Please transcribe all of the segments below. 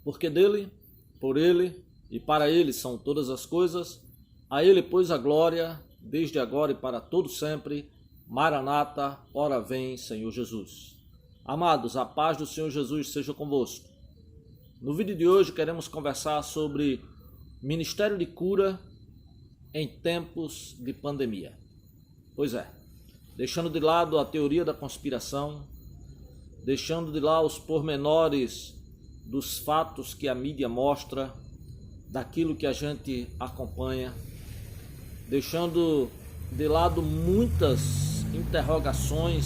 porque dele, por ele e para ele são todas as coisas. A ele, pois, a glória, desde agora e para todo sempre. Maranata, ora vem, Senhor Jesus. Amados, a paz do Senhor Jesus seja convosco. No vídeo de hoje queremos conversar sobre ministério de cura em tempos de pandemia. Pois é, deixando de lado a teoria da conspiração, deixando de lado os pormenores dos fatos que a mídia mostra, daquilo que a gente acompanha, deixando de lado muitas interrogações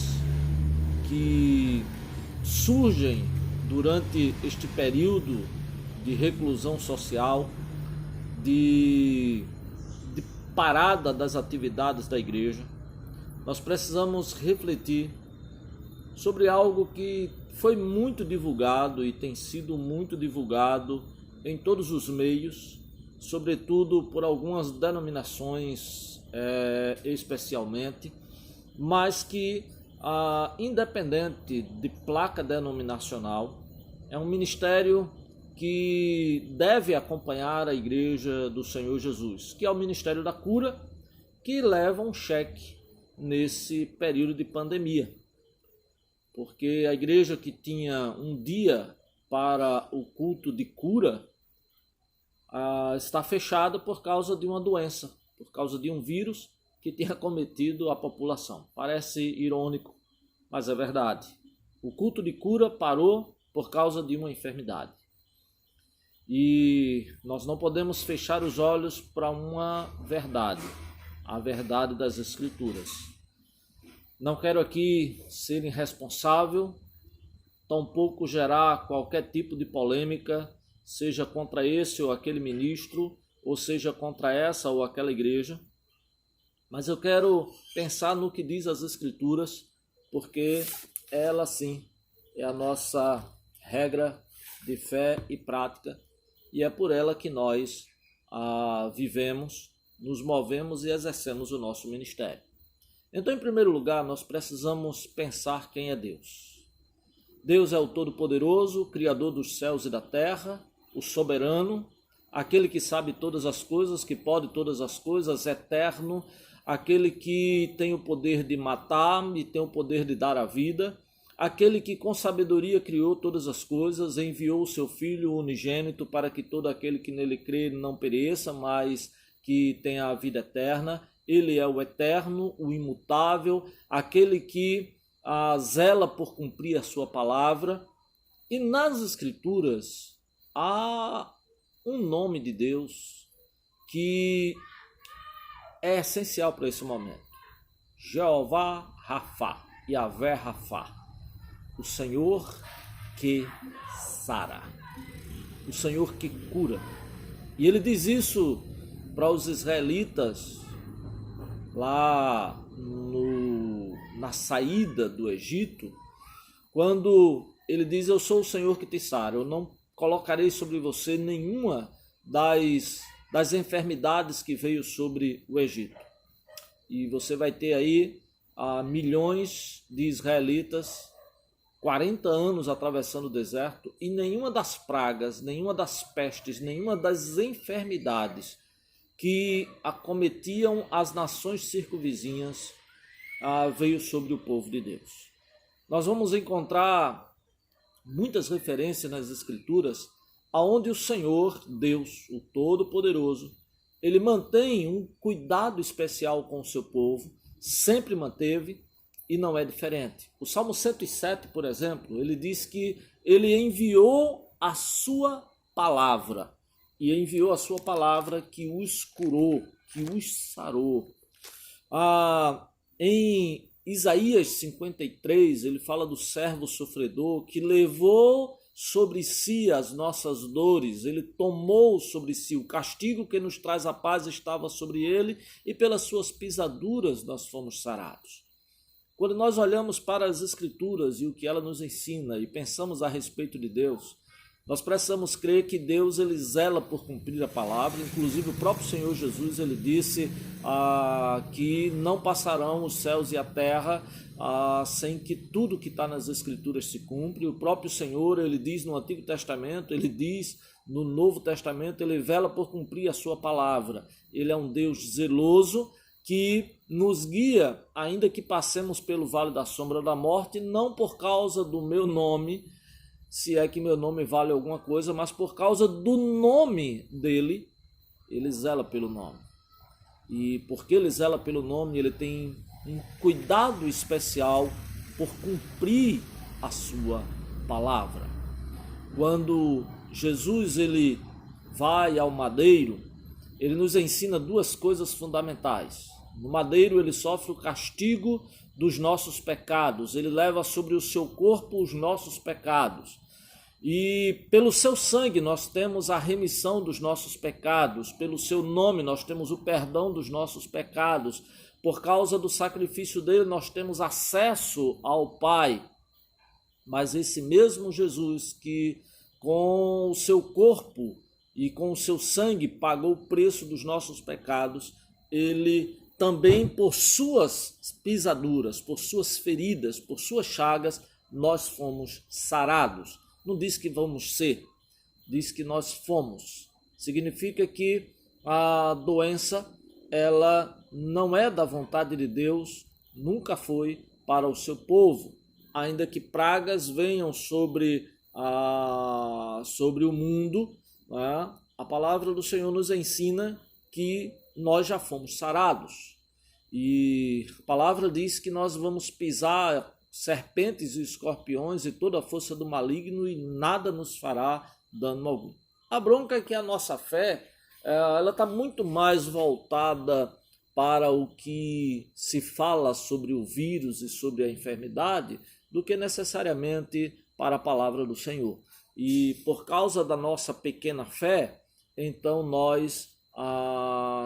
que surgem durante este período de reclusão social, de parada das atividades da igreja. Nós precisamos refletir sobre algo que foi muito divulgado e tem sido muito divulgado em todos os meios, sobretudo por algumas denominações especialmente, mas que, independente de placa denominacional, é um ministério que deve acompanhar a Igreja do Senhor Jesus, que é o Ministério da Cura, que leva um cheque nesse período de pandemia. Porque a igreja que tinha um dia para o culto de cura está fechada por causa de uma doença, por causa de um vírus que tinha cometido a população. Parece irônico, mas é verdade. O culto de cura parou por causa de uma enfermidade. E nós não podemos fechar os olhos para uma verdade, a verdade das Escrituras. Não quero aqui ser irresponsável, tampouco gerar qualquer tipo de polêmica, seja contra esse ou aquele ministro, ou seja contra essa ou aquela igreja. Mas eu quero pensar no que diz as Escrituras, porque ela sim é a nossa regra de fé e prática, e é por ela que nós vivemos, nos movemos e exercemos o nosso ministério. Então, em primeiro lugar, nós precisamos pensar quem é Deus. Deus é o Todo-Poderoso, Criador dos céus e da terra, o soberano, aquele que sabe todas as coisas, que pode todas as coisas, eterno, aquele que tem o poder de matar e tem o poder de dar a vida, aquele que com sabedoria criou todas as coisas, enviou o seu Filho unigênito para que todo aquele que nele crê não pereça, mas que tenha a vida eterna. Ele é o eterno, o imutável, aquele que zela por cumprir a sua palavra. E nas Escrituras há um nome de Deus que é essencial para esse momento. Jeová Rafá, Yahvé Rafá, o Senhor que sara, o Senhor que cura. E ele diz isso para os israelitas lá na saída do Egito, quando ele diz: eu sou o Senhor que te sara, eu não colocarei sobre você nenhuma das enfermidades que veio sobre o Egito. E você vai ter aí milhões de israelitas, 40 anos atravessando o deserto, e nenhuma das pragas, nenhuma das pestes, nenhuma das enfermidades que acometiam as nações circunvizinhas veio sobre o povo de Deus. Nós vamos encontrar muitas referências nas Escrituras aonde o Senhor, Deus, o Todo-Poderoso, ele mantém um cuidado especial com o seu povo, sempre manteve e não é diferente. O Salmo 107, por exemplo, ele diz que ele enviou a sua palavra. E enviou a sua palavra que os curou, que os sarou. Em Isaías 53, ele fala do servo sofredor que levou sobre si as nossas dores, ele tomou sobre si o castigo que nos traz a paz, estava sobre ele, e pelas suas pisaduras nós fomos sarados. Quando nós olhamos para as Escrituras e o que ela nos ensina e pensamos a respeito de Deus, Nós precisamos crer que Deus ele zela por cumprir a palavra. Inclusive o próprio Senhor Jesus ele disse que não passarão os céus e a terra sem que tudo que está nas Escrituras se cumpra. O próprio Senhor ele diz no Antigo Testamento, ele diz no Novo Testamento, ele vela por cumprir a sua palavra. Ele é um Deus zeloso que nos guia, ainda que passemos pelo vale da sombra da morte, não por causa do meu nome, se é que meu nome vale alguma coisa, mas por causa do nome dele, ele zela pelo nome. E porque ele zela pelo nome, ele tem um cuidado especial por cumprir a sua palavra. Quando Jesus ele vai ao madeiro, ele nos ensina duas coisas fundamentais. No madeiro ele sofre o castigo dos nossos pecados, ele leva sobre o seu corpo os nossos pecados. E pelo seu sangue nós temos a remissão dos nossos pecados, pelo seu nome nós temos o perdão dos nossos pecados, por causa do sacrifício dele nós temos acesso ao Pai. Mas esse mesmo Jesus que com o seu corpo e com o seu sangue pagou o preço dos nossos pecados, ele também por suas pisaduras, por suas feridas, por suas chagas, nós fomos sarados. Não diz que vamos ser, diz que nós fomos. Significa que a doença, ela não é da vontade de Deus, nunca foi para o seu povo. Ainda que pragas venham sobre o mundo, né? A palavra do Senhor nos ensina que nós já fomos sarados. E a palavra diz que nós vamos pisar serpentes e escorpiões e toda a força do maligno e nada nos fará dano algum. A bronca é que a nossa fé ela está muito mais voltada para o que se fala sobre o vírus e sobre a enfermidade do que necessariamente para a palavra do Senhor. E por causa da nossa pequena fé, então nós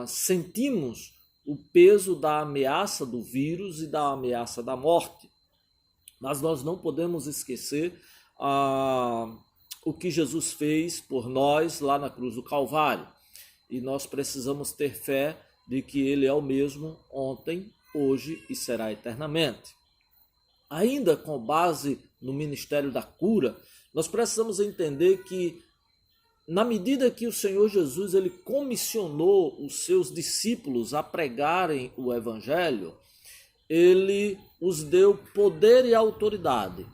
sentimos o peso da ameaça do vírus e da ameaça da morte. Mas nós não podemos esquecer o que Jesus fez por nós lá na cruz do Calvário. E nós precisamos ter fé de que ele é o mesmo ontem, hoje e será eternamente. Ainda com base no ministério da cura, nós precisamos entender que na medida que o Senhor Jesus ele comissionou os seus discípulos a pregarem o evangelho, ele os deu poder e autoridade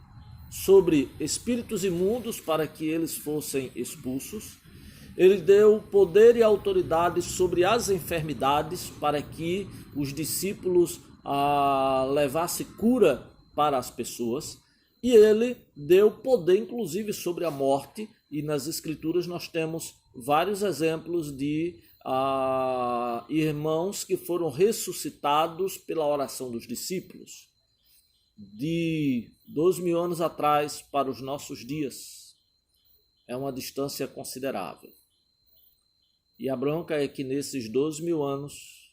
sobre espíritos imundos para que eles fossem expulsos. Ele deu poder e autoridade sobre as enfermidades para que os discípulos levassem cura para as pessoas. E ele deu poder, inclusive, sobre a morte. E nas Escrituras nós temos vários exemplos de irmãos que foram ressuscitados pela oração dos discípulos. De 2000 anos atrás para os nossos dias, é uma distância considerável. E a bronca é que nesses 2000 anos,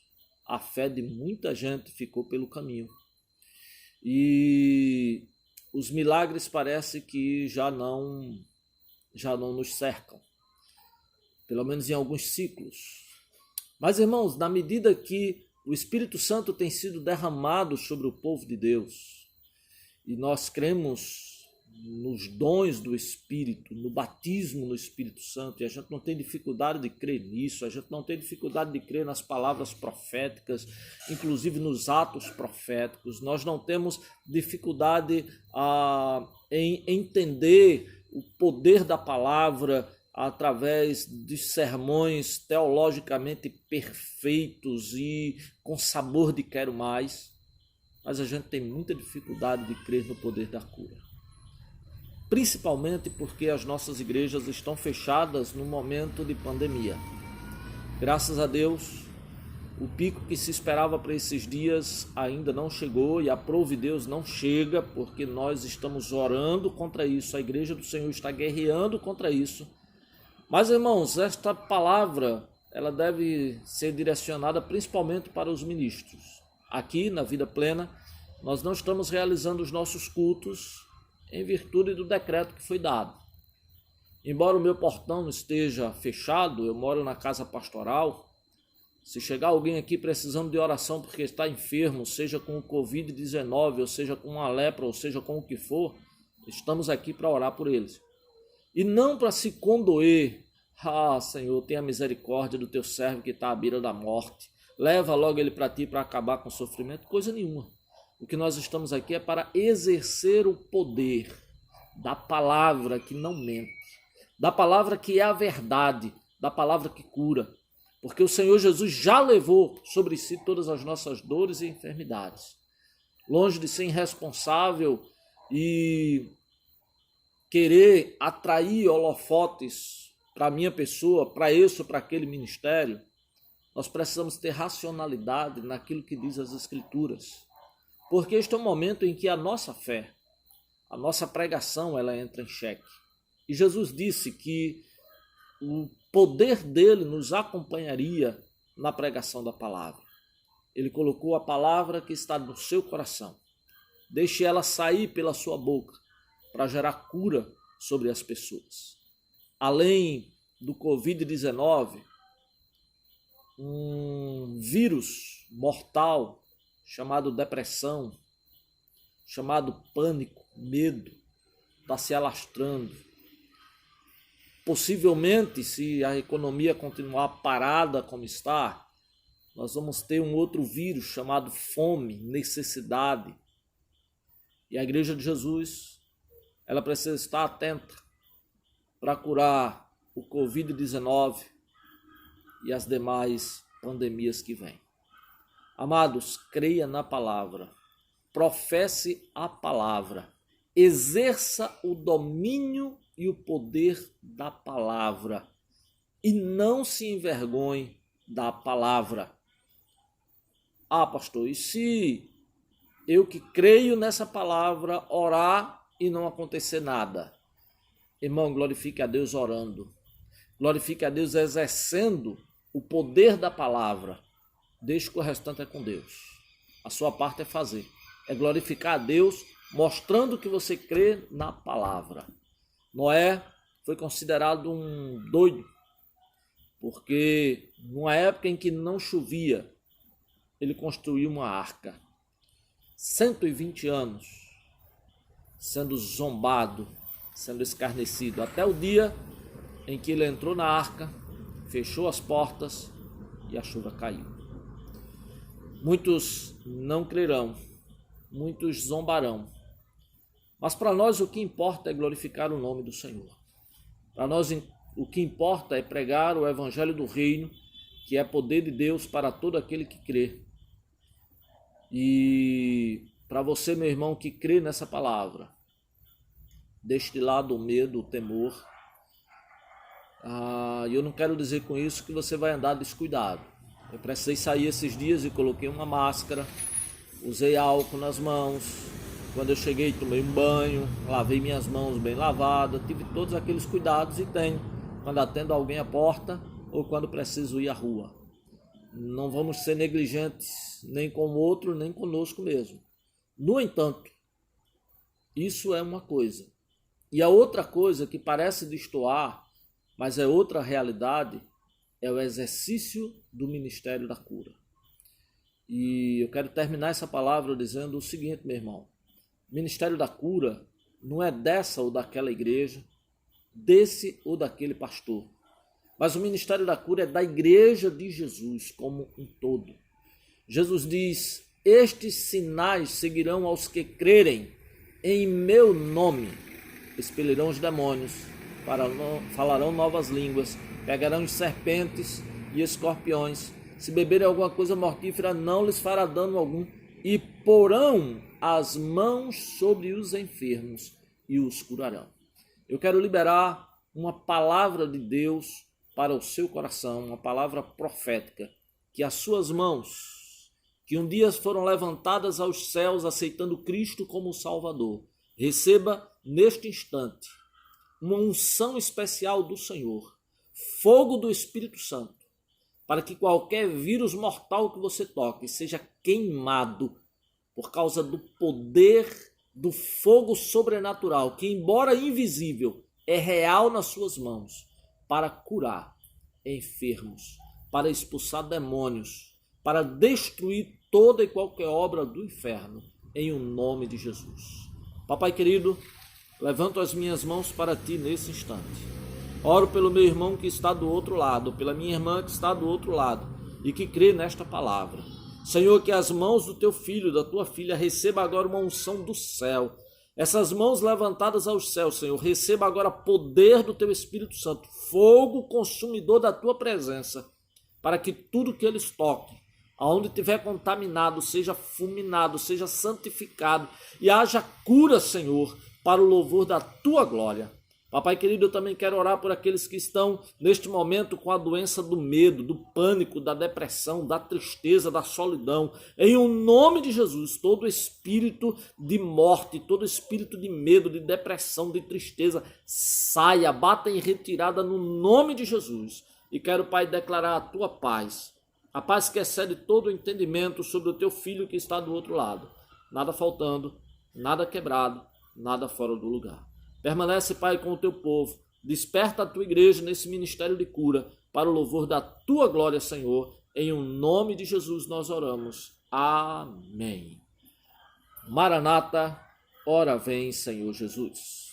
a fé de muita gente ficou pelo caminho. E os milagres parece que já não nos cercam. Pelo menos em alguns ciclos. Mas, irmãos, na medida que o Espírito Santo tem sido derramado sobre o povo de Deus, e nós cremos nos dons do Espírito, no batismo no Espírito Santo, e a gente não tem dificuldade de crer nisso, a gente não tem dificuldade de crer nas palavras proféticas, inclusive nos atos proféticos, nós não temos dificuldade em entender o poder da palavra através de sermões teologicamente perfeitos e com sabor de quero mais, mas a gente tem muita dificuldade de crer no poder da cura. Principalmente porque as nossas igrejas estão fechadas no momento de pandemia. Graças a Deus, o pico que se esperava para esses dias ainda não chegou e aprove Deus não chega, porque nós estamos orando contra isso, a igreja do Senhor está guerreando contra isso. Mas, irmãos, esta palavra ela deve ser direcionada principalmente para os ministros. Aqui, na Vida Plena, nós não estamos realizando os nossos cultos em virtude do decreto que foi dado. Embora o meu portão esteja fechado, eu moro na casa pastoral. Se chegar alguém aqui precisando de oração porque está enfermo, seja com o Covid-19, ou seja com uma lepra, ou seja com o que for, estamos aqui para orar por eles. E não para se condoer. Ah, Senhor, tenha misericórdia do teu servo que está à beira da morte. Leva logo ele para ti para acabar com o sofrimento. Coisa nenhuma. O que nós estamos aqui é para exercer o poder da palavra que não mente, da palavra que é a verdade, da palavra que cura. Porque o Senhor Jesus já levou sobre si todas as nossas dores e enfermidades. Longe de ser irresponsável e querer atrair holofotes para a minha pessoa, para esse ou para aquele ministério, nós precisamos ter racionalidade naquilo que diz as Escrituras. Porque este é um momento em que a nossa fé, a nossa pregação, ela entra em xeque. E Jesus disse que o poder dele nos acompanharia na pregação da palavra. Ele colocou a palavra que está no seu coração. Deixe ela sair pela sua boca para gerar cura sobre as pessoas. Além do Covid-19, um vírus mortal chamado depressão, chamado pânico, medo, está se alastrando. Possivelmente, se a economia continuar parada como está, nós vamos ter um outro vírus chamado fome, necessidade. E a Igreja de Jesus, ela precisa estar atenta para curar o Covid-19 e as demais pandemias que vêm. Amados, creia na palavra, professe a palavra, exerça o domínio e o poder da palavra e não se envergonhe da palavra. Ah, pastor, e se eu que creio nessa palavra orar e não acontecer nada? Irmão, glorifique a Deus orando, glorifique a Deus exercendo o poder da palavra. Deixe que o restante é com Deus. A sua parte é fazer, é glorificar a Deus mostrando que você crê na palavra. Noé foi considerado um doido, porque numa época em que não chovia, ele construiu uma arca. 120 anos sendo zombado, sendo escarnecido, até o dia em que ele entrou na arca, fechou as portas e a chuva caiu. Muitos não crerão, muitos zombarão. Mas para nós o que importa é glorificar o nome do Senhor. Para nós o que importa é pregar o evangelho do reino, que é poder de Deus para todo aquele que crê. E para você, meu irmão, que crê nessa palavra, deixe de lado o medo, o temor. E eu não quero dizer com isso que você vai andar descuidado. Eu precisei sair esses dias e coloquei uma máscara, usei álcool nas mãos. Quando eu cheguei, tomei um banho, lavei minhas mãos bem lavadas, tive todos aqueles cuidados e tenho quando atendo alguém à porta ou quando preciso ir à rua. Não vamos ser negligentes nem com o outro, nem conosco mesmo. No entanto, isso é uma coisa. E a outra coisa que parece destoar, mas é outra realidade, é o exercício do ministério da cura. E eu quero terminar essa palavra dizendo o seguinte, meu irmão. O ministério da cura não é dessa ou daquela igreja, desse ou daquele pastor. Mas o ministério da cura é da igreja de Jesus como um todo. Jesus diz, estes sinais seguirão aos que crerem em meu nome. Expelirão os demônios, falarão novas línguas, pegarão serpentes e escorpiões. Se beberem alguma coisa mortífera, não lhes fará dano algum. E porão as mãos sobre os enfermos e os curarão. Eu quero liberar uma palavra de Deus para o seu coração, uma palavra profética, que as suas mãos, que um dia foram levantadas aos céus aceitando Cristo como Salvador, receba neste instante uma unção especial do Senhor, fogo do Espírito Santo, para que qualquer vírus mortal que você toque seja queimado por causa do poder do fogo sobrenatural, que embora invisível, é real nas suas mãos para curar enfermos, para expulsar demônios, para destruir toda e qualquer obra do inferno, em o nome de Jesus. Papai querido, levanto as minhas mãos para ti nesse instante. Oro pelo meu irmão que está do outro lado, pela minha irmã que está do outro lado e que crê nesta palavra. Senhor, que as mãos do teu filho, da tua filha, receba agora uma unção do céu. Essas mãos levantadas aos céus, Senhor, receba agora poder do teu Espírito Santo, fogo consumidor da tua presença, para que tudo que eles toquem, aonde estiver contaminado, seja fulminado, seja santificado e haja cura, Senhor, para o louvor da tua glória. Papai querido, eu também quero orar por aqueles que estão neste momento com a doença do medo, do pânico, da depressão, da tristeza, da solidão. Em o nome de Jesus, todo espírito de morte, todo espírito de medo, de depressão, de tristeza, saia, bata em retirada no nome de Jesus. E quero, Pai, declarar a tua paz, a paz que excede todo o entendimento sobre o teu filho que está do outro lado. Nada faltando, nada quebrado, nada fora do lugar. Permanece, Pai, com o teu povo. Desperta a tua igreja nesse ministério de cura para o louvor da tua glória, Senhor. Em o nome de Jesus nós oramos. Amém. Maranata, ora vem, Senhor Jesus.